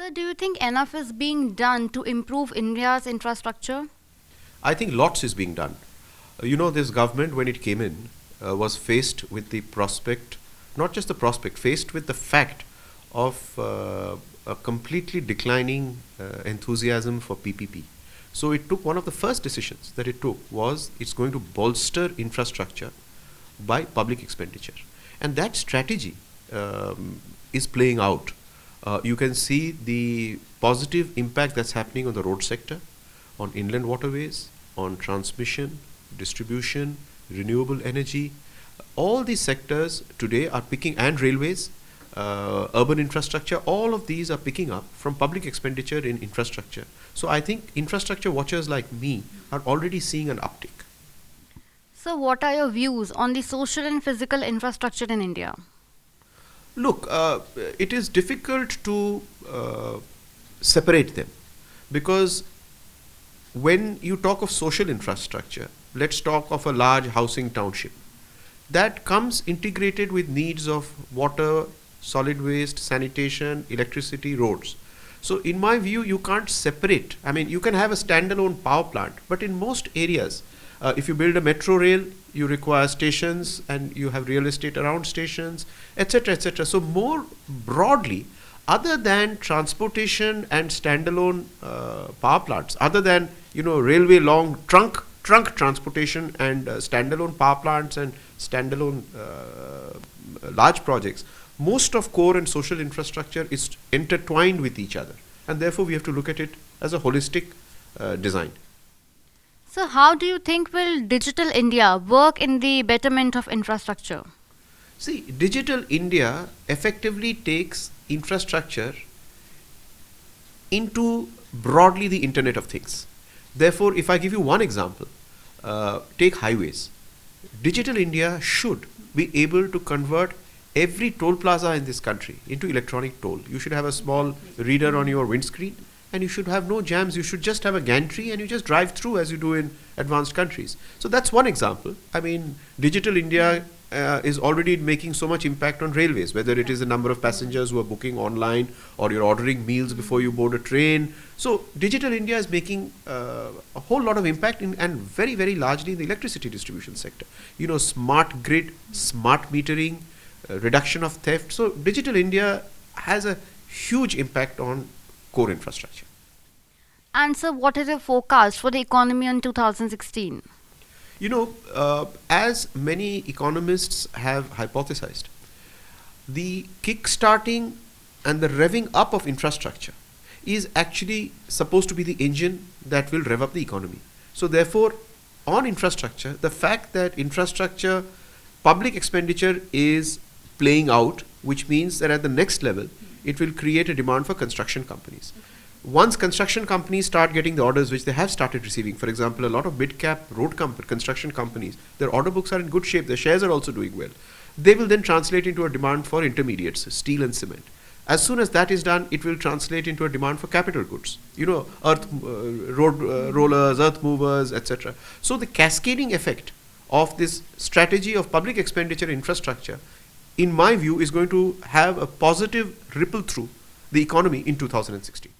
So, do you think enough is being done to improve India's infrastructure? I think lots is being done. This government, when it came in, was faced with the prospect, not just the prospect, faced with the fact of a completely declining enthusiasm for PPP. So it took one of the first decisions that it took was it's going to bolster infrastructure by public expenditure. And that strategy is playing out. You can see the positive impact that's happening on the road sector, on inland waterways, on transmission, distribution, renewable energy. All these sectors today are picking, and railways, urban infrastructure, all of these are picking up from public expenditure in infrastructure. So I think infrastructure watchers like me are already seeing an uptick. So, what are your views on the social and physical infrastructure in India? Look, it is difficult to separate them because when you talk of social infrastructure, let's talk of a large housing township that comes integrated with needs of water, solid waste, sanitation, electricity, roads. So, in my view, you can't separate. I mean, you can have a standalone power plant, but in most areas, if you build a metro rail, you require stations and you have real estate around stations, etc., etc. So, more broadly, other than transportation and standalone power plants, other than railway long trunk transportation and standalone power plants and standalone large projects, most of core and social infrastructure is intertwined with each other, and therefore we have to look at it as a holistic design. So, how do you think will Digital India work in the betterment of infrastructure? See, Digital India effectively takes infrastructure into broadly the Internet of Things. Therefore, if I give you one example, take highways. Digital India should be able to convert every toll plaza in this country into electronic toll. You should have a small reader on your windscreen and you should have no jams. You should just have a gantry and you just drive through as you do in advanced countries. So that's one example. I mean, Digital India is already making so much impact on railways, whether it is the number of passengers who are booking online or you're ordering meals before you board a train. So Digital India is making a whole lot of impact and very, very largely in the electricity distribution sector. Smart grid, smart metering, reduction of theft. So Digital India has a huge impact on core infrastructure. And so, what is your forecast for the economy in 2016? As many economists have hypothesized, the kickstarting and the revving up of infrastructure is actually supposed to be the engine that will rev up the economy. So therefore, on infrastructure, the fact that infrastructure public expenditure is playing out, which means that at the next level, it will create a demand for construction companies. Once construction companies start getting the orders, which they have started receiving, for example, a lot of mid-cap construction companies, their order books are in good shape, their shares are also doing well. They will then translate into a demand for intermediates, steel and cement. As soon as that is done, it will translate into a demand for capital goods, rollers, earth movers, etc. So the cascading effect of this strategy of public expenditure infrastructure, in my view, is going to have a positive ripple through the economy in 2016.